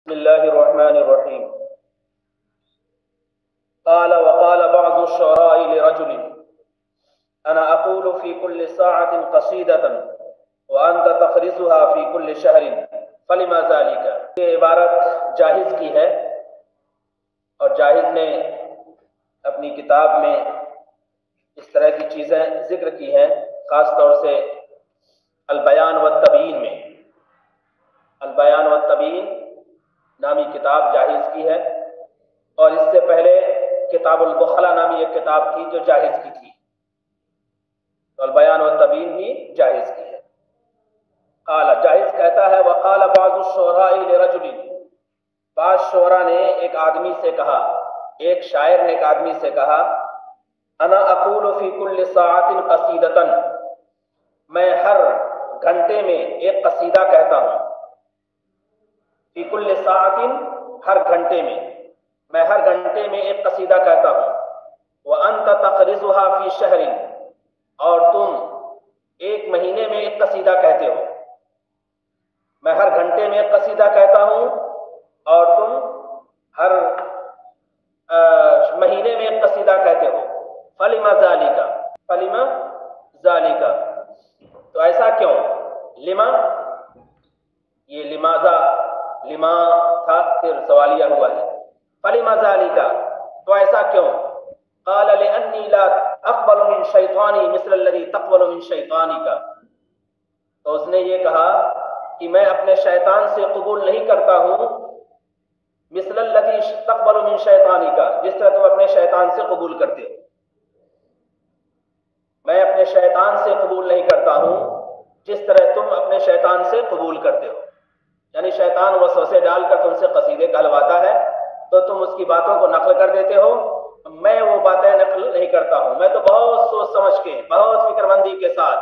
بسم الله الرحمن الرحيم. قال وقال بعض الشعراء لرجل أنا أقول في كل ساعة قصيدة وأنت تخرزها في كل شهر فلما ذلك. یہ عبارت جاہز کی ہے اور جاہز نے اپنی کتاب میں اس طرح کی چیزیں ذکر کی ہیں، خاص طور سے البیان والتبیین میں۔ البیان والتبیین نامی کتاب جاہز کی ہے، اور اس سے پہلے کتاب البخلا نامی ایک کتاب تھی جو جاہز کی تھی، تو البیان والتبیین بھی جاہز کی ہے۔ قال جاہز کہتا ہے وقال بعض الشعراء لرجل، بعض شعراء نے ایک آدمی سے کہا، ایک شاعر نے ایک آدمی سے کہا، انا اقول فی کل ساعت قصیدۃ، میں ہر گھنٹے میں ایک قصیدہ کہتا ہوں۔ فی کل ساعت، ہر گھنٹے میں ہر گھنٹے میں ایک قصیدہ کہتا ہوں۔ وانت تقرضها فی شہر، اور تم ایک مہینے میں ایک قصیدہ کہتے ہو۔ میں ہر گھنٹے میں ایک قصیدہ کہتا ہوں اور تم ہر مہینے میں ایک قصیدہ کہتے ہو۔ فلما ذالک، فلما ذالک، تو ایسا کیوں؟ لما، یہ لماذا، لما تھا پھر سوالیہ ہوا ہے۔ فلما ذالک، تو ایسا کیوں؟ قال لأنی لا اقبل من شیطانی مثل الذی تقبل من شیطانک، تو اس نے یہ کہا کہ میں اپنے شیطان سے قبول نہیں کرتا ہوں، مثل الذی تقبل من شیطانک، جس طرح تم اپنے شیطان سے قبول کرتے ہو۔ میں اپنے شیطان سے قبول نہیں کرتا ہوں جس طرح تم اپنے شیطان سے قبول کرتے ہو۔ یعنی شیطان وسوسے ڈال کر تم سے قصیدے کہلواتا ہے تو تم اس کی باتوں کو نقل کر دیتے ہو، میں وہ باتیں نقل نہیں کرتا ہوں، میں تو بہت سوچ سمجھ کے، بہت فکر مندی کے ساتھ،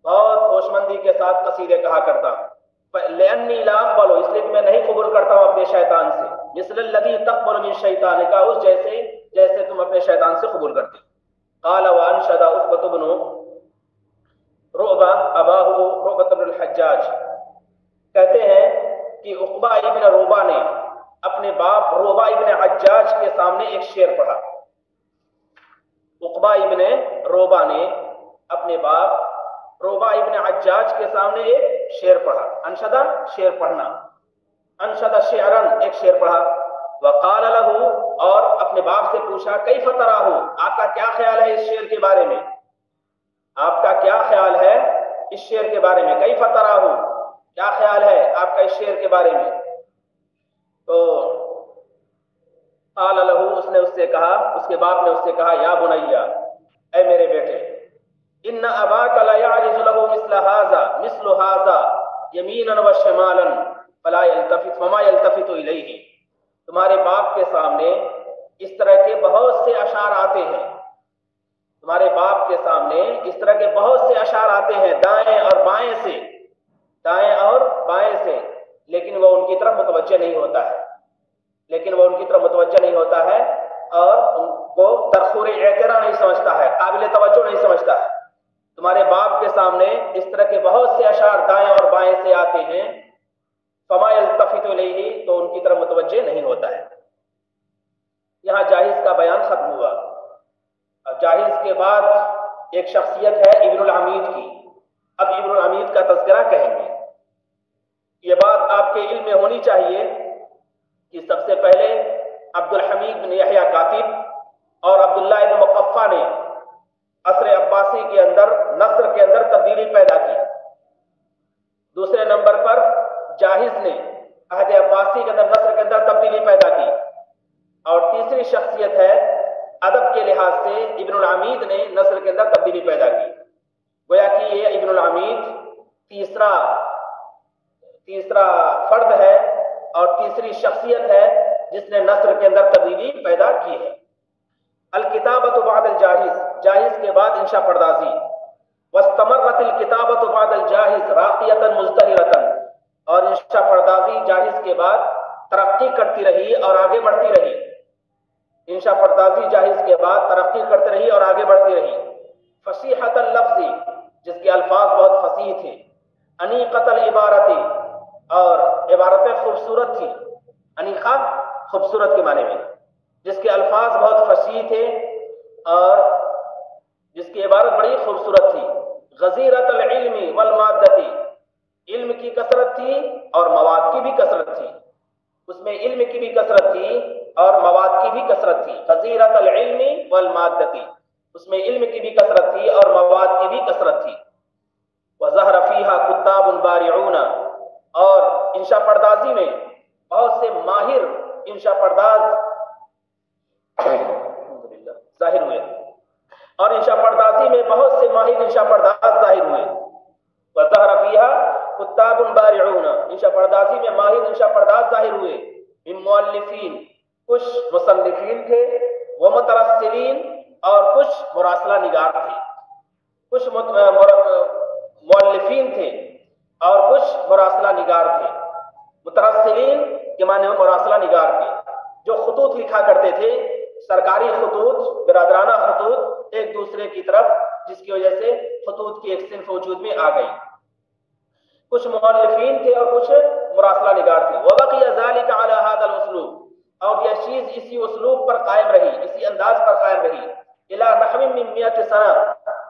بہت ہوش مندی کے ساتھ قصیدے کہا کرتا ہوں۔ لأنی لا اقبل، اس لیے کہ میں نہیں قبول کرتا ہوں اپنے شیطان سے، مثل الذی تقبل من شیطانک، اس جیسے تم اپنے شیطان سے قبول کرتے ہو۔ قال وانشد عقبۃ بن رعبہ اباہ رعبۃ بن الحجاج، کہتے ہیں کہ عقبہ ابن رعبہ نے اپنے باپ رعبہ ابن حجاج کے سامنے ایک شعر پڑھا۔ عقبہ ابن رعبہ نے اپنے باپ رعبہ ابن حجاج کے سامنے ایک شعر پڑھا۔ انشدہ، شعر پڑھنا، انشدہ شعرن، ایک شعر پڑھا۔ وقال له، اور اپنے باپ سے پوچھا، کیف تراہ، آپ کا کیا خیال ہے اس شعر کے بارے میں؟ آپ کا کیا خیال ہے اس شعر کے بارے میں؟ کیف تراہ، کیا خیال ہے آپ کا اس شعر کے بارے میں؟ تو قال له، اس نے اس سے کہا، اس کے باپ نے اس سے کہا، یا بنیا، اے میرے بیٹے، ان اباک لا يعرض له مثل هذا یمینا وشمالا فلا يلتفت وما يلتفت الیہ، تمہارے باپ کے سامنے اس طرح کے بہت سے اشعار آتے ہیں، تمہارے باپ کے سامنے اس طرح کے بہت سے اشعار آتے ہیں دائیں اور بائیں سے، دائیں اور بائیں سے، لیکن وہ ان کی طرف متوجہ نہیں ہوتا ہے، لیکن وہ ان کی طرف متوجہ نہیں ہوتا ہے اور ان کو درخور اعتراض نہیں سمجھتا ہے، قابل توجہ نہیں سمجھتا ہے۔ تمہارے باپ کے سامنے اس طرح کے بہت سے اشعار دائیں اور بائیں سے آتے ہیں، فما یلتفت الیہ، تو ان کی طرف متوجہ نہیں ہوتا ہے۔ یہاں جاہز کا بیان ختم ہوا۔ اب جاہز کے بعد ایک شخصیت ہے ابن العمید کی، اب ابن العمید کا تذکرہ کہیں گے۔ یہ بات آپ کے علم میں ہونی چاہیے کہ سب سے پہلے عبد الحمید بن یحییٰ کاتب اور عبداللہ بن مقفع نے عصر عباسی کے اندر نثر کے اندر تبدیلی پیدا کی۔ دوسرے نمبر پر جاہز نے عہد عباسی کے اندر نثر کے اندر تبدیلی پیدا کی، اور تیسری شخصیت ہے ادب کے لحاظ سے ابن العمید نے نثر کے اندر تبدیلی پیدا کی۔ گویا کہ یہ ابن العمید تیسرا فرد ہے اور تیسری شخصیت ہے جس نے نثر کے اندر تبدیلی پیدا کی ہے۔ الکتابۃ بعد الجاہز، جاہز کے بعد انشاء پردازی۔ واستمرت الکتابۃ بعد الجاہز راقیۃ مزدہرۃ، اور انشاء پردازی جاہز کے بعد ترقی کرتی رہی اور آگے بڑھتی رہی۔ انشاء پردازی جاہز کے بعد ترقی کرتی رہی اور آگے بڑھتی رہی۔ فصیحۃ اللفظ، جس کے الفاظ بہت فصیح تھے۔ انیقۃ العبارت، اور عبارتیں خوبصورت تھی۔ خوبصورت کے معنی میں، جس کے الفاظ بہت فصیح تھے اور جس کی عبارت بڑی خوبصورت تھی. غزیرت العلم والمادتی، علم کی کثرت تھی اور مواد کی بھی کثرت تھی. اس میں علم کی بھی کثرت تھی اور مواد کی بھی کثرت تھی. غزیرت العلم والمادتی، اس میں علم کی بھی کثرت تھی اور مواد کی بھی کثرت تھی. وظہر فیہا کتاب بارعون، اور انشاء پردازی میں بہت سے ماہر انشاء پرداز ظاہر ہوئے، اور انشاء پردازی میں بہت سے ماہر انشاء پرداز ظاہر ہوئے. وظہر فیہا کتاب بارعون، انشاء پردازی میں ماہر انشاء پرداز ظاہر ہوئے. من مؤلفین، کچھ مصنفین تھے، ومترسلین، اور کچھ مراسلہ نگار تھے. کچھ مؤلفین تھے اور کچھ مراسلہ نگار تھے. مترسلین کے معنی مراسلہ نگار کے، جو خطوط لکھا کرتے تھے، سرکاری خطوط، برادرانہ خطوط ایک دوسرے کی طرف، جس کی وجہ سے خطوط کی ایک صنف وجود میں آ گئی. کچھ مؤلفین تھے اور کچھ مراسلہ نگار تھے. وبقی ذلك على هذا الاسلوب، اور یہ چیز اسی اسلوب پر قائم رہی، اسی انداز پر قائم رہی. الى نحو من 100 سنہ،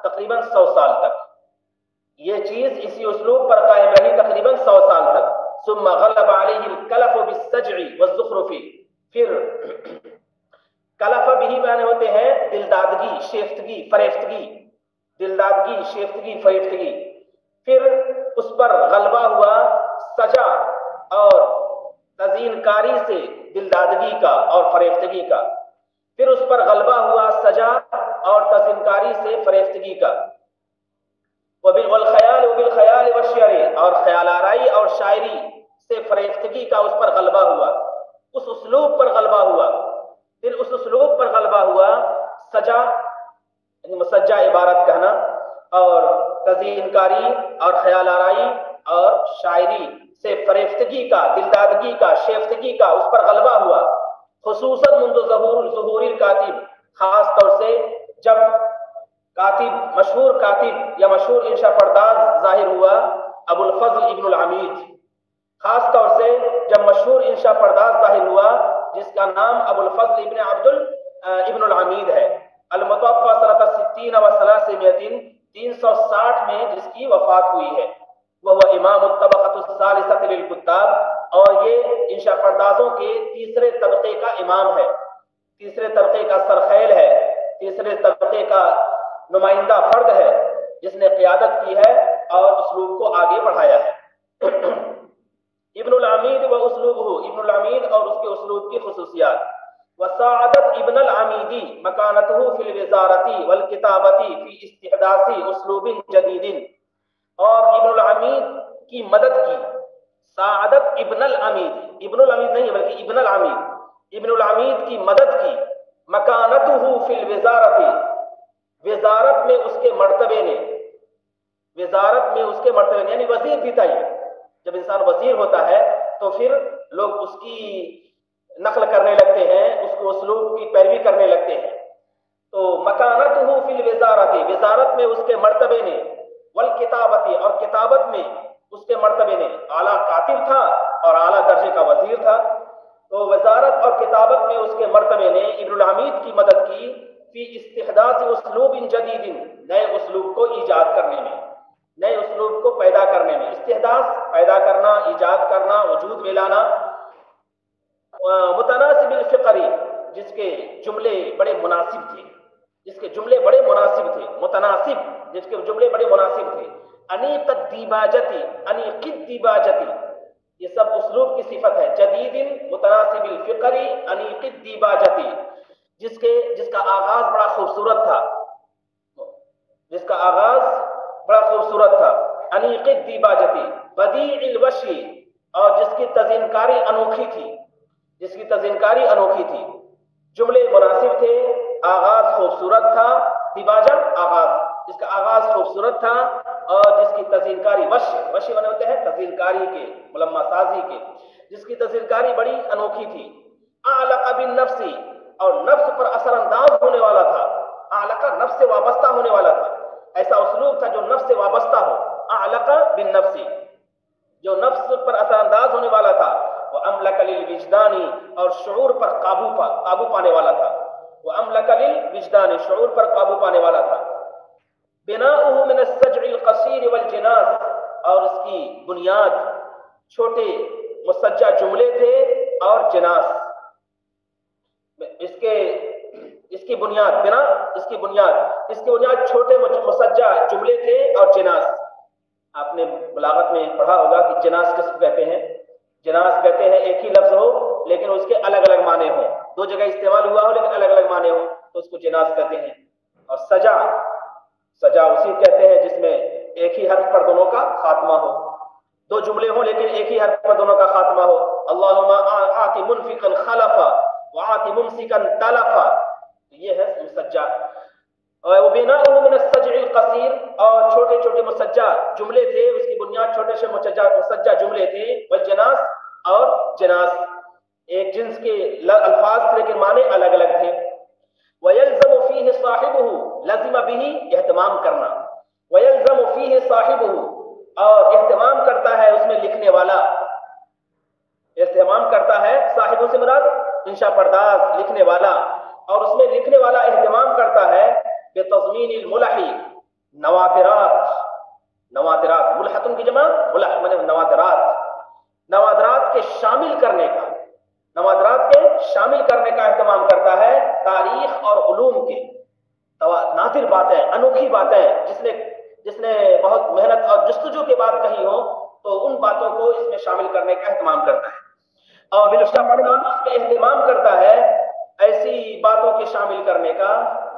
تقریباً 100 سال تک. یہ چیز اسی اسلوب پر قائم رہی تقریباً 100 سال تک. ثم غلب علیہ الکلف بالسجع والزخرف، پھر کلف بھی معنی ہوتے ہیں دلدادگی، شیفتگی، فریفتگی. دلدادگی، شیفتگی، فریفتگی. پھر اس پر غلبہ ہوا سجا اور تزئین کاری سے دلدادگی کا اور فریفتگی کا. پھر اس پر غلبہ ہوا سجا اور تزئین کاری سے فریفتگی کا. والخیال وبالخیال والشعر، اور خیال آرائی اور شاعری سے فریفتگی کا اس پر غلبہ ہوا، اس اسلوب پر غلبہ ہوا. پھر اس اسلوب پر غلبہ ہوا سجا، یعنی مسجع عبارت کہنا، اور تزئین کاری اور خیال آرائی اور شاعری سے فریفتگی کا، دلدادگی کا، شیفتگی کا اس پر غلبہ ہوا. خصوصاً منذ ظہور الکاتب، خاص طور سے جب کاتب، مشہور کاتب یا مشہور انشاء پرداز ظاہر ہوا، ابو الفضل ابن العمید. خاص طور سے جب مشہور انشاء پرداز ظاہر ہوا جس کا نام ابو الفضل ابن العمید ہے، المتوفى سنة 60 و 300، 360 میں جس کی وفات ہوئی ہے. وہ امام الطبقۃ الثالثۃ للکتاب، اور یہ انشاء پردازوں کے تیسرے طبقے کا امام ہے، تیسرے طبقے کا سرخیل ہے، تیسرے طبقے کا نمائندہ فرد ہے، جس نے قیادت کی ہے اور اسلوب کو آگے بڑھایا ہے. ابن العمید و اسلوبہ، ابن العمید اور اس کے اسلوب کی خصوصیات. وساعدت ابن العمیدی مکانتہ فی الوزارتی والکتابتی فی استحداث اسلوب جدید، اور ابن العمید کی مدد کی. ساعدت ابن العمید، ابن العمید نہیں بلکہ ابن العمید، ابن العمید کی مدد کی. مکانتہ فی الوزارتی، وزارت میں اس کے مرتبے نے، وزارت میں اس کے مرتبے نے، یعنی وزیر بھی تھا. جب انسان وزیر ہوتا ہے تو پھر لوگ اس کی نقل کرنے لگتے ہیں، اس کو اسلوب کی پیروی کرنے لگتے ہیں. تو مکانتہ فی الوزارتی، وزارت میں اس کے مرتبے نے، والکتابتی، اور کتابت میں اس کے مرتبے نے. اعلیٰ کاتب تھا اور اعلیٰ درجے کا وزیر تھا. تو وزارت اور کتابت میں اس کے مرتبے نے ابن العمید کی مدد کی فی استحداث اسلوب جدید، نئے اسلوب کو ایجاد کرنے میں، نئے اسلوب کو پیدا کرنے میں. استحداث پیدا کرنا، ایجاد کرنا، وجود میں لانا. متناسب الفقری، جس کے جملے بڑے مناسب تھے، جس کے جملے بڑے مناسب تھے. متناسب، جس کے جملے بڑے مناسب تھے. انیق الدیباجتی، انیق الدیباجتی، یہ سب اسلوب کی صفت ہے. جدید، متناسب الفقری، انیق الدیباجتی، جس کا آغاز بڑا خوبصورت تھا، جس کا آغاز بڑا خوبصورت تھا. انیق الدیباجتی، بدیع الوشی، اور جس کی تزئین کاری انوکھی تھی، جس کی تزئین کاری انوکھی تھی. جملے مناسب تھے، آغاز خوبصورت تھا. دیباجہ آغاز، جس کا آغاز خوبصورت تھا اور جس کی تزئین کاری، وشی بنے ہوتے ہیں تزئین کاری کے، ملمہ سازی کے، جس کی تزئین کاری بڑی انوکھی تھی. اعلق بالنفس، اور نفس پر اثر انداز ہونے والا تھا. اعلق، نفس سے وابستہ ہونے والا تھا. ایسا اسلوب تھا جو نفس سے وابستہ ہو. اعلق بالنفس، جو نفس پر اثر انداز ہونے والا تھا. وَأَمْلَكَ لِلْوِجْدَانِ اور شعور پر قابو پانے والا تھا. وَأَمْلَكَ لِلْوِجْدَانِ شعور پر قابو پانے والا تھا. بِنَاؤُهُ مِنَ السَّجْعِ الْقَصِيرِ وَالْجِنَاس اور اس کی بنیاد چھوٹے مسجع جملے تھے اور جناس. اس کی بنیاد چھوٹے مسجع جملے تھے اور جناس. آپ نے بلاغت میں پڑھا ہوگا کہ جناس کس کو کہتے ہیں. جناس کہتے ہیں ایک ہی لفظ ہو لیکن اس کے الگ الگ معنی ہوں, دو جگہ استعمال ہوا ہو لیکن الگ الگ معنی ہوں تو اس کو جناس کہتے ہیں. اور سجا اسی کہتے ہیں جس میں ایک ہی حرف پر دونوں کا خاتمہ ہو, دو جملے ہوں لیکن ایک ہی حرف پر دونوں کا خاتمہ ہو. اللہم آتی منفقا خلفا وآتی ممسکا تلفا, یہ ہے مسجع. وَبِنَاؤُهُ مِنَ السَّجْعِ الْقَصِيرِ اور چھوٹے چھوٹے مسجع جملے تھے, اس کی بنیاد چھوٹے سے مسجع جملے تھے. والجناس اور جناس ایک جنس کے الفاظ تھے لیکن معنی الگ الگ تھے. وَيَلْزَمُ فِيهِ صَاحِبُهُ لازم به اہتمام کرنا. وَيَلْزَمُ فِيهِ صَاحِبُهُ اور اہتمام کرتا ہے اس میں لکھنے والا. اہتمام کرتا ہے, صاحب سے مراد انشاء پرداز لکھنے والا, اور اس میں لکھنے والا اہتمام کرتا ہے بتضمین الملح نوادرات ملحتن کی جمع ملح میں نوادرات کے شامل کرنے کا اہتمام کرتا ہے. تاریخ اور علوم کے نادر باتیں, انوکھی باتیں جس نے بہت محنت اور جستجو کے بعد کہی ہو تو ان باتوں کو اس میں شامل کرنے کا اہتمام کرتا ہے. اور اس میں اہتمام کرتا ہے ایسی باتوں کے شامل کرنے کا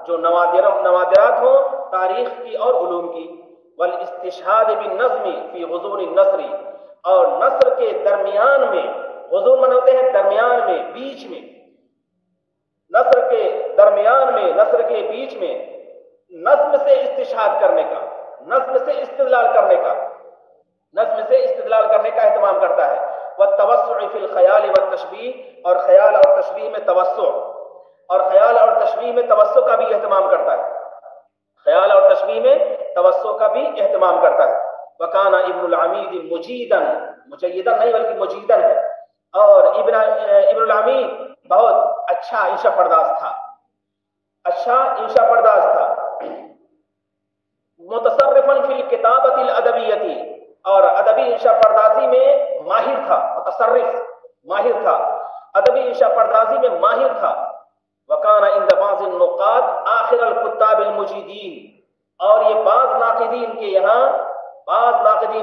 جو نوادرات ہوں تاریخ کی اور علوم کی. والاستشهاد بالنظم فی غضون النثر اور نثر کے درمیان میں, غضون من ہوتے ہیں درمیان میں, بیچ میں, نثر کے درمیان میں, نثر کے بیچ میں نظم سے استشہاد کرنے کا, نظم سے استدلال کرنے کا اہتمام کرتا ہے. والتوسع فی الخیال والتشبیہ اور خیال اور تشبیہ میں توسع, اور خیال اور تشبیہ میں توسع کا بھی اہتمام کرتا ہے. خیال اور تشبیہ میں توسع کا بھی اہتمام کرتا ہے. وکان ابن العمید مجیدا نہیں بلکہ مجیدا ہے, اور ابن العمید بہت اچھا انشاء پرداز تھا. متصرفا فی الکتابۃ الادبیۃ اور ادبی انشاء پردازی میں ماہر تھا. متصرف ماہر تھا, ادبی انشاء پردازی میں ماہر تھا. وکان عند بعض النقاد آخر الکتاب المجیدین اور یہ بعض ناقدین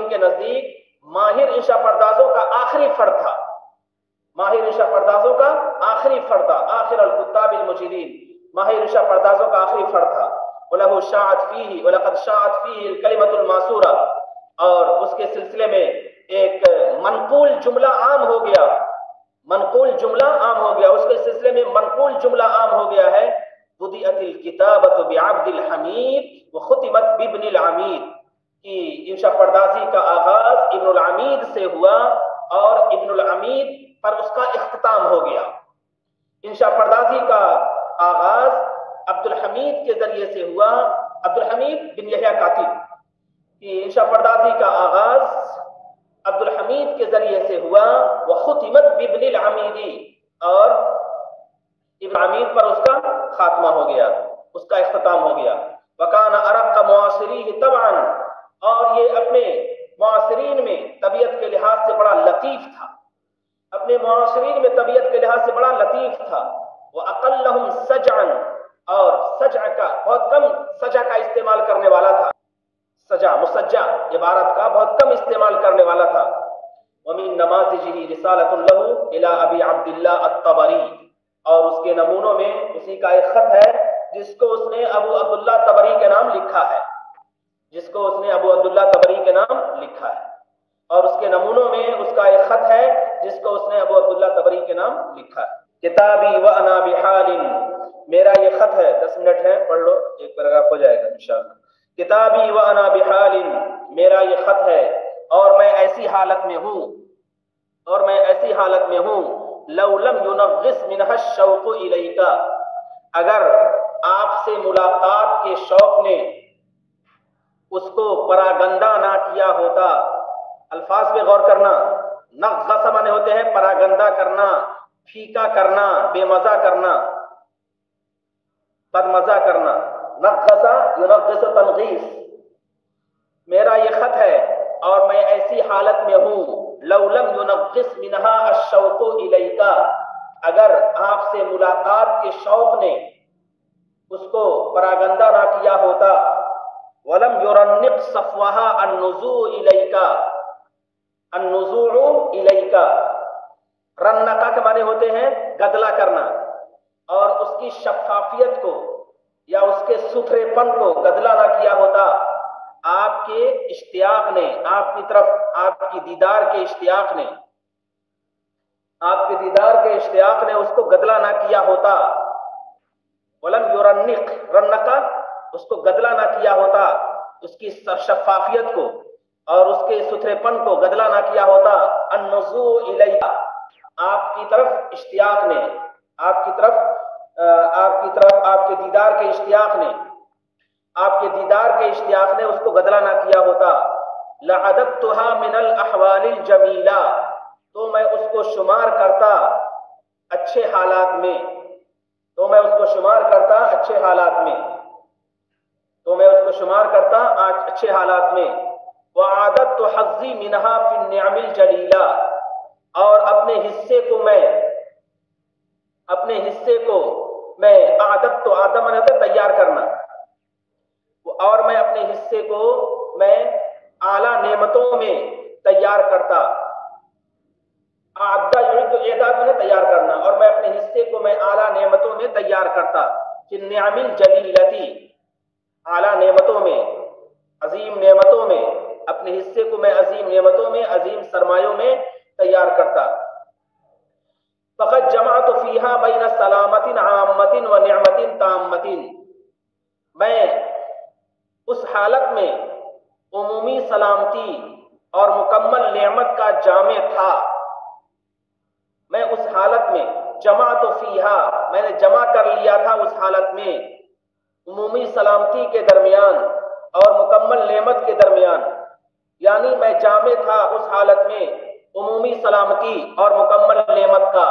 کے نزدیک ماہر انشاء پردازوں کا آخری فرد تھا. آخر الکتاب المجیدین ماہر انشاء پردازوں کا آخری فرد تھا. وَلَهُ شَاعَتْ فِيهِ وَلَقَدْ شَاعَتْ فِيهِ الْكَلِمَةُ الْمَاسُورَةُ اور اس کے سلسلے میں ایک منقول جملہ عام ہو گیا, اس کے سلسلے میں منقول جملہ عام ہو گیا ہے. بدأت الکتابۃ بعبد الحمید وختمت بابن العمید کی انشاء پردازی کا آغاز ابن العمید سے ہوا اور ابن العمید پر اس کا اختتام ہو گیا. انشاء پردازی کا آغاز عبد الحمید کے ذریعے سے ہوا, عبد الحمید بن یحییٰ کاتب کی انشاء پردازی کا آغاز عبد الحمید کے ذریعے سے ہوا. وختمت بابن العمیدی اور ابن عمید پر اس کا خاتمہ ہو گیا, اس کا اختتام ہو گیا. وکان ارق معاصریہ طبعا اور یہ اپنے معاصرین میں طبیعت کے لحاظ سے بڑا لطیف تھا, وَأَقَلَّهُمْ سَجْعًا اور سجع کا بہت کم سجع کا استعمال کرنے والا تھا, مسجع عبارت کا بہت کم استعمال کرنے والا تھا. وَمِن نَمَاذِجِهِ رِسَالَةٌ لَهُ إِلَىٰ أَبِي عَبْدِ اللَّهِ الطَّبَرِي اور اس کے نمونوں میں اسی کا ایک خط ہے جس کو اس نے ابو عبداللہ طبری کے نام لکھا ہے, اور اس کے نمونوں میں اس کا ایک خط ہے جس کو اس نے ابو عبداللہ طبری کے نام لکھا ہے. کتابی وَأَنَا بِحَالٍ میرا یہ خط ہے, 10 منٹ ہے پڑھ لو, ایک پیراگراف ہو جائے گا انشاءاللہ. کتابی وَأَنَا بِحَالٍ میرا یہ خط ہے اور میں ایسی حالت میں ہوں لَوْ لَمْ يُنَغِّصْ مِنْهَا الشَّوْقُ إِلَيْكَ اگر آپ سے ملاقات کے شوق نے اس کو پراگندہ نہ کیا ہوتا. الفاظ پہ غور کرنا, نغص مانے ہوتے ہیں پراگندہ کرنا، پھیکا کرنا، بے مزہ کرنا، بد مزہ کرنا. نغص ینغص تنغیص. میرا یہ خط ہے اور میں ایسی حالت میں ہوں، لو لم ینغص منہا الشوق الیک، اگر آپ سے ملاقات کے شوق نے اس کو پراگندہ نہ کیا ہوتا. ولم یرنق صفوها النزوع الیک، النزوع الیک، رنقہ کے معنی ہوتے ہیں گدلا کرنا، اور اس کی شفافیت کو یا اس کے ستھرے پن کو گدلا نہ کیا ہوتا، آپ کے اشتیاق نے، آپ کی طرف آپ کی دیدار کے اشتیاق نے، آپ کے دیدار کے اشتیاق نے اس کو گدلا نہ کیا ہوتا. ولم یرنق، رنقہ اس کو گدلا نہ کیا ہوتا، اس کی شفافیت کو اور اس کے ستھرے پن کو گدلا نہ کیا ہوتا. النزوع الیک، آپ کی طرف اشتیاق نے، آپ کی طرف آپ کے دیدار کے اشتیاق نے، آپ کے دیدار کے اشتیاق نے اس کو گدلا نہ کیا ہوتا. لعددتها من الاحوال الجمیلہ، تو میں اس کو شمار کرتا اچھے حالات میں، تو میں اس کو شمار کرتا اچھے حالات میں، تو میں اس کو شمار کرتا اچھے حالات میں. وعادت حظی منہا فی النعم الجلیلہ، اور اپنے حصے کو میں عادت تو آدم نے تیار کرنا، اور میں اپنے حصے کو میں اعلیٰ نعمتوں میں تیار کرتا. اعدہ یعد، اعداد میں تیار کرنا، اور میں اپنے حصے کو میں اعلیٰ نعمتوں میں تیار کرتا. فی النعم الجلیلتی، اعلیٰ نعمتوں میں، عظیم نعمتوں میں، اپنے حصے کو میں عظیم نعمتوں میں، عظیم سرمایوں میں تیار کرتا. فقد جمعت فیہا بین سلامت عامت و نعمت تامت، میں اس حالت میں عمومی سلامتی اور مکمل نعمت کا جامع تھا. میں اس حالت میں جمعت فیہا، میں نے جمع کر لیا تھا اس حالت میں، عمومی سلامتی کے درمیان اور مکمل نعمت کے درمیان، یعنی میں جامع تھا اس حالت میں عمومی سلامتی اور مکمل نعمت کا.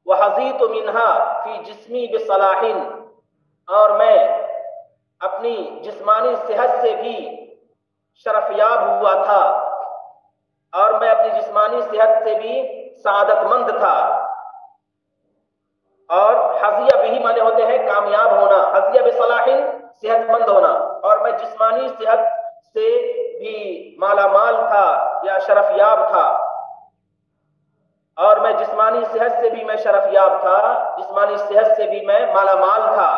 وحظیت منہا فی جسمی بصلاح، اور میں اپنی جسمانی صحت سے بھی شرفیاب ہوا تھا، اور میں اپنی جسمانی صحت سے بھی سعادت مند تھا. اور حظیہ بھی مانے ہوتے ہیں کامیاب ہونا، حظیہ بصلاح صحت مند ہونا، اور میں جسمانی صحت سے بھی مالا مال تھا یا شرفیاب تھا، اور میں جسمانی صحت سے بھی میں شرفیاب تھا، جسمانی صحت سے بھی میں مالا مال تھا.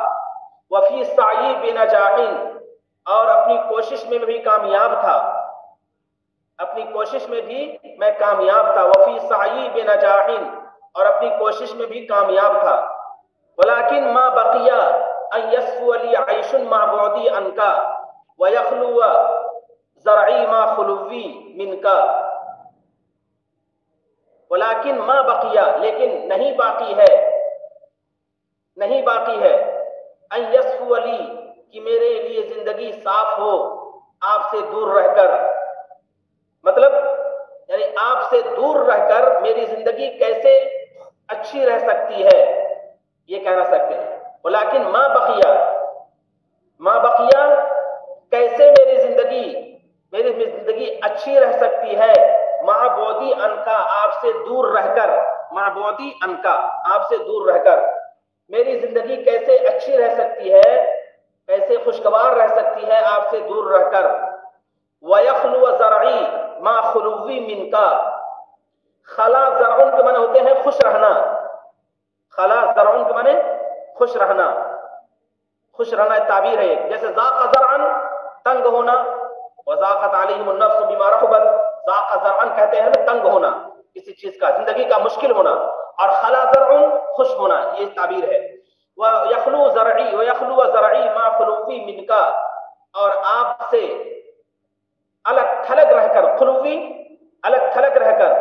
وفی سعی بنجاح، اور اپنی کوشش میں بھی کامیاب تھا، اپنی کوشش میں بھی میں کامیاب تھا. وفی سعی بنجاح، اور اپنی کوشش میں بھی کامیاب تھا. ولیکن ما بقی ان یسفو لی عیش مع بعدی عنک ویخلو زرعی مع خلوی منک. ولیکن ما بقی، لیکن نہیں باقی ہے ان یسفو لی، کہ میرے لیے زندگی صاف ہو آپ سے دور رہ کر. مطلب یعنی آپ سے دور رہ کر میری زندگی کیسے اچھی رہ سکتی ہے، یہ کہنا سکتے ہیں. ولیکن ما بقیہ کیسے میری زندگی اچھی رہ سکتی ہے، مع بعدی عنک، آپ سے دور رہ کر، مع بعدی عنک، آپ سے دور رہ کر میری زندگی کیسے اچھی رہ سکتی ہے، کیسے خوشگوار رہ سکتی ہے آپ سے دور رہ کر. وَيَخْلُوَ زَرْعِي مَا خُلُوِّي مِنْكَ، خلا زرعن کے معنی ہوتے ہیں خوش رہنا، خلا زرعن کے معنی خوش رہنا، خوش رہنا تعبیر ہے. جیسے ذاق زرعن تنگ ہونا، وذاقت علیہم النفس بما رحبت، ذاق زرعن کہتے ہیں تنگ ہونا کسی چیز کا، زندگی کا مشکل ہونا، اور خلا زرعن خوش ہونا، یہ تعبیر ہے. وَيَخْلُو زَرْعِي مَا خُلُوِّي مِنْكَ، اور آپ سے الگ تھلگ رہ کر، خلوی الگ تھلگ رہ کر،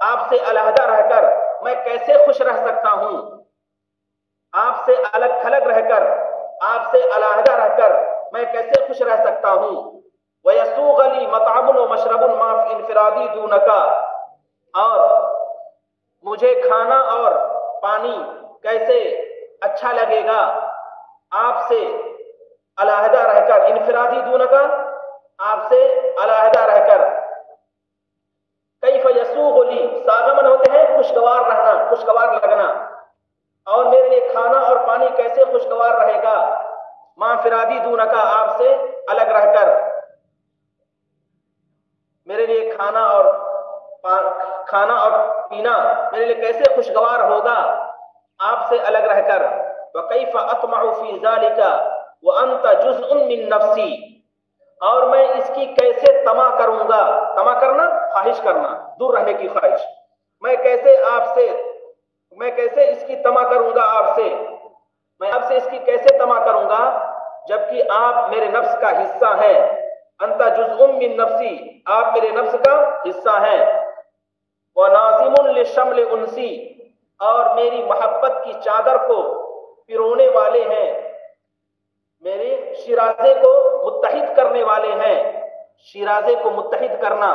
آپ سے علیحدہ رہ کر میں کیسے خوش رہ سکتا ہوں، آپ سے الگ تھلگ رہ کر، آپ سے علیحدہ رہ کر میں کیسے خوش رہ سکتا ہوں. وَيَسُوغَ لِي مَطْعَمٌ وَمَشْرَبٌ مَا فِي انْفِرَادِي دُونَكَ، اور مجھے کھانا اور پانی کیسے اچھا لگے گا آپ سے علیحدہ رہ کر، انفرادی دون کا، آپ سے علیحدہ رہ کر. کیف یسوغ لی، ساغمن ہوتے ہیں خوشگوار رہنا، خوشگوار لگنا، اور میرے لیے کھانا اور پانی کیسے خوشگوار رہے گا ماں انفرادی دون کا، آپ سے الگ رہ کر. میرے لیے کھانا اور پینا میرے لیے کیسے خوشگوار ہوگا آپ سے الگ رہ کر. وَكَيْفَ أَطْمَعُ فِي ذَلِكَ وَأَنْتَ جُزْءٌ مِّن نَفْسِي، اور میں اس کی کیسے طمع کروں گا. طمع کرنا، خواہش کرنا، دور رہنے کی خواہش. میں کیسے اس کی طمع کروں گا آپ سے، میں آپ سے اس کی کیسے طمع کروں گا جبکہ آپ میرے نفس کا حصہ ہیں. انت جزء من نفسی، آپ میرے نفس کا حصہ ہیں. وناظم لشمل انسی، اور میری محبت کی چادر کو پرونے والے ہیں، میرے شیرازے کو متحد کرنے والے ہیں. شیرازے کو متحد کرنا،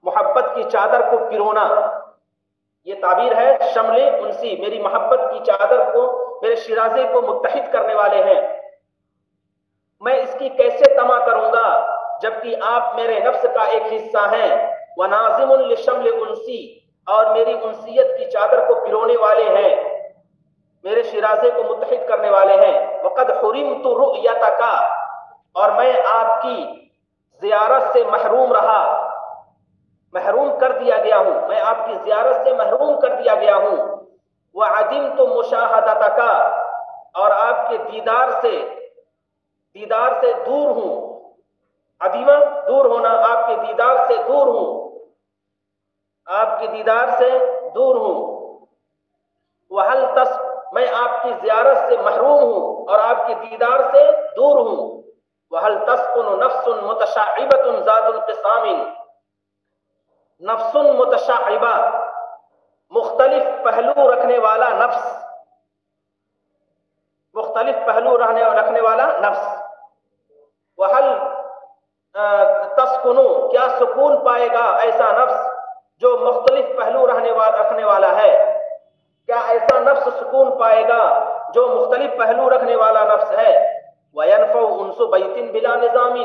محبت کی چادر کو پرونا، یہ تعبیر ہے شمل انسی. میری محبت کی چادر کو، میرے شیرازے کو متحد کرنے والے ہیں. میں اس کی کیسے طمع کروں گا جبکہ آپ میرے نفس کا ایک حصہ ہیں. وناظم لشمل انسی، اور میری انسیت کی چادر کو پرونے والے ہیں، میرے شیرازے کو متحد کرنے والے ہیں. وقد حرمت رؤیتک، اور میں آپ کی زیارت سے محروم رہا، محروم کر دیا گیا ہوں، میں آپ کی زیارت سے محروم کر دیا گیا ہوں. وعدمت مشاہدتک، اور آپ کے دیدار سے دور ہوں. عدیمہ دور ہونا، آپ کے دیدار سے دور ہوں، آپ کے دیدار سے دور ہوں. میں آپ کی زیارت سے محروم ہوں اور آپ کے دیدار سے دور ہوں. وَهَلْ تَسْكُنُ نَفْسٌ مُتَشَعِّبَةٌ ذَاتُ انْقِسَامٍ، نفس متشعبہ، مختلف پہلو رکھنے والا نفس، مختلف پہلو رکھنے والا نفس. وَهَلْ تسکنو، کیا سکون پائے گا ایسا نفس جو مختلف پہلو رکھنے والا ہے. کیا ایسا نفس سکون پائے گا جو مختلف پہلو رکھنے والا نفس ہے. وَيَنْفَعُ أُنْسُ بَيْتٍ بِلَا نِظَامٍ،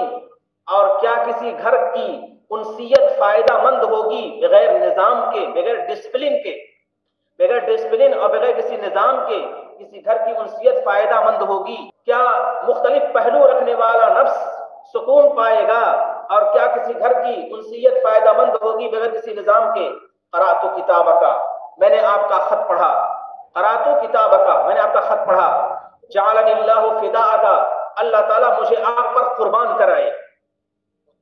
اور کیا کسی گھر کی انسیت فائدہ مند ہوگی بغیر نظام کے، بغیر ڈسپلن اور بغیر کسی نظام کے کسی گھر کی انسیت فائدہ مند ہوگی. کیا مختلف پہلو رکھنے والا نفس سکون پائے گا، اور کیا کسی گھر کی انسیت فائدہ مند ہوگی بغیر کسی نظام کے. قرأت کتابک، میں نے آپ کا خط پڑھا. قرأت کتابک، میں نے آپ کا خط پڑھا. جعلنی اللہ فداءک، اللہ تعالیٰ مجھے آپ پر قربان کرائے،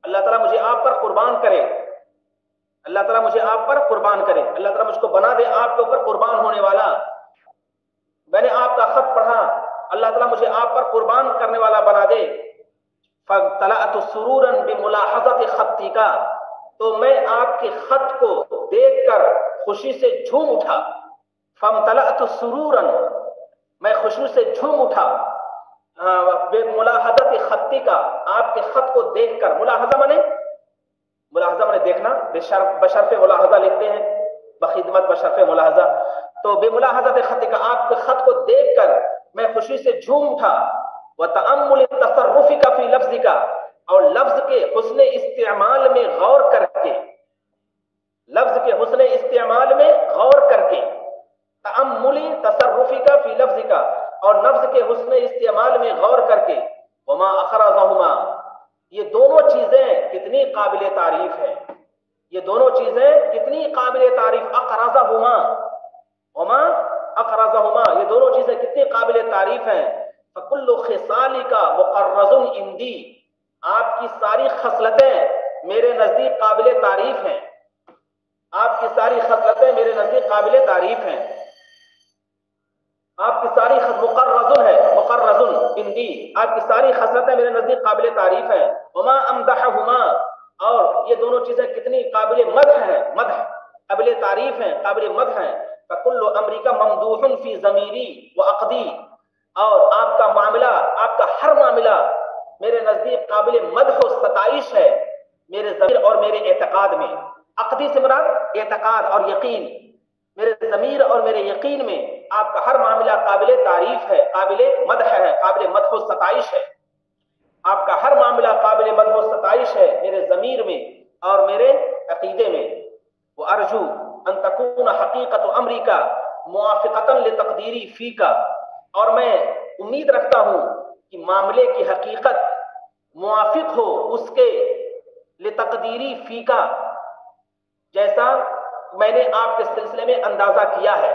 اللہ تعالیٰ مجھے آپ پر قربان کرے، اللہ تعالیٰ مجھے آپ پر قربان کرے، اللہ تعالیٰ مجھ کو بنا دے آپ کے اوپر قربان ہونے والا. میں نے آپ کا خط پڑھا، اللہ تعالیٰ مجھے آپ پر قربان کرنے والا بنا دے. فَطَلَعْتُ سُرُورًا بِمُلَاحَظَةِ خَطِّكَ، تو میں آپ کے خط کو دیکھ کر خوشی سے جھوم اٹھا. فَامْتَلَعْتُ سُرُورًا، میں خوشی سے جھوم اٹھا. بِمُلَاحَظَةِ خَطِّكَ، آپ کے خط کو دیکھ کر. ملاحظہ منے دیکھنا، بشرف ملاحظہ لکھتے ہیں، بخدمت بشرف ملاحظہ. تو بِمُلَاحَظَةِ خَطِّكَ، آپ کے خط کو دیکھ کر میں خوشی سے جھوم اٹھا. وَتَأَمُّلِ تَصَرُّفِكَ فِي لَفْظِكَ، اور لفظ کے حسن استعمال میں غور کر کے، لفظ کے حسن استعمال میں غور کر کے. تأمُّلِ تَصَرُّفِكَ فِي لَفْظِكَ، اور لفظ کے حسن استعمال میں غور کر کے. وَمَا أَخْرَجَهُمَا، یہ دونوں چیزیں کتنی قابل تعریف ہیں، یہ دونوں چیزیں کتنی قابل تعریف. أَخْرَجَهُمَا، وَمَا أَخْرَجَهُمَا، یہ دونوں چیزیں کتنی قابل تعریف ہیں. فَكُلُّ خِصَالِكَ مُقَرَّزٌ عِنْدِي، آپ کی ساری خصلتیں میرے نزدیک قابل تعریف ہیں، آپ کی ساری خصلتیں میرے نزدیک قابل تعریف ہیں. آپ کی ساری مقررٌ عندی، آپ کی ساری خصلتیں میرے نزدیک قابل تعریف ہیں. وما امدحہما، اور یہ دونوں چیزیں کتنی قابل مدح ہیں، قابل تعریف ہیں، قابل مدح ہیں. فکل امرک ممدوح فی ضمیری وعقدی، اور آپ کا معاملہ، آپ کا ہر معاملہ میرے نزدیک قابل مدح و ستائش ہے، میرے ضمیر اور میرے اعتقاد میں. عقدی سے مراد اعتقاد اور یقین، میرے ضمیر اور میرے یقین میں آپ کا ہر معاملہ قابل تعریف ہے، قابل مدح ہے، قابل مدح و ستائش ہے، آپ کا ہر معاملہ قابل مدح و ستائش ہے میرے ضمیر میں اور میرے عقیدے میں۔ وارجو ان تکون حقیقت امری کا موافقتا لتقدیری فی کا، اور میں امید رکھتا ہوں کہ معاملے کی حقیقت موافق ہو اس کے لتقدیری فی کا، جیسا میں نے آپ کے سلسلے میں اندازہ کیا ہے،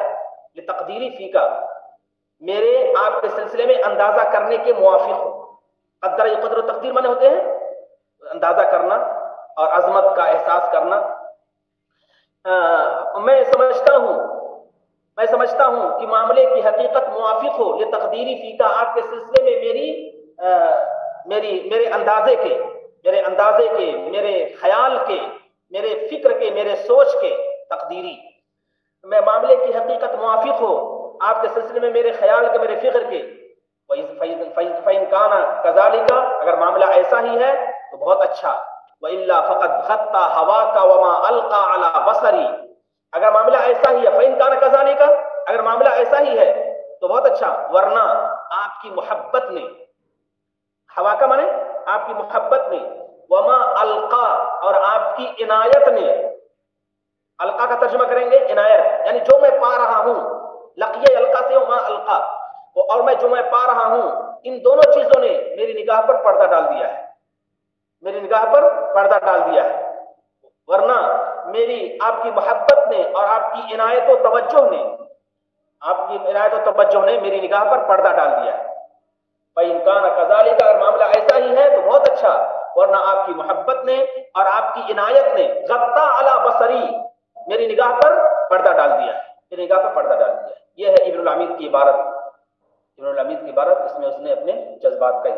لتقدیری فی کا، میرے آپ کے سلسلے میں اندازہ کرنے کے موافق ہو۔ قدر یہ قدر و تقدیر مانے ہوتے ہیں اندازہ کرنا اور عظمت کا احساس کرنا۔ میں سمجھتا ہوں کہ معاملے کی حقیقت موافق ہو لتقدیری فی کا، آپ کے سلسلے میں میرے اندازے کے، میرے خیال کے، میرے فکر کے، میرے سوچ کے، تقدیری میں معاملے کی حقیقت موافق ہو آپ کے سلسلے میں میرے خیال کے، میرے فکر کے۔ فَإِنْ كَانَ كَذَلِكَ، اگر معاملہ ایسا ہی ہے تو بہت اچھا۔ وَإِلَّا فَقَدْ غَطَّى هَوَاكَ وَمَا أَلْقَى عَلَى بَصَرِي، اگر معاملہ ایسا ہی ہے، فَإِنْ كَانَ كَذَلِكَ، اگر معاملہ ایسا ہی ہے تو بہت اچھا، ورنہ آپ کی محبت نے، ہوا کا مانے آپ کی محبت نے، وما القا، اور آپ کی عنایت نے، القا کا ترجمہ کریں گے عنایت، یعنی جو میں پا رہا ہوں، لقیہ القا سے وما القا، اور میں جو میں پا رہا ہوں، ان دونوں چیزوں نے میری نگاہ پر پردہ ڈال دیا ہے، میری نگاہ پر پردہ ڈال دیا ہے، ورنہ میری آپ کی محبت نے اور آپ کی عنایت و توجہ نے، آپ کی عنایت و توجہ نے میری نگاہ پر پردہ ڈال دیا ہے۔ فَإِنْ كَانَ كَذَلِكَ، اگر معاملہ ایسا ہی ہے تو بہت اچھا، ورنہ آپ کی محبت نے اور آپ کی عنایت نے غطّى علی بصری، میری نگاہ پر پردہ ڈال دیا ہے، میری نگاہ پر پردہ ڈال دیا ہے۔ یہ ہے ابن العمید کی عبارت، اس میں اس نے اپنے جذبات کا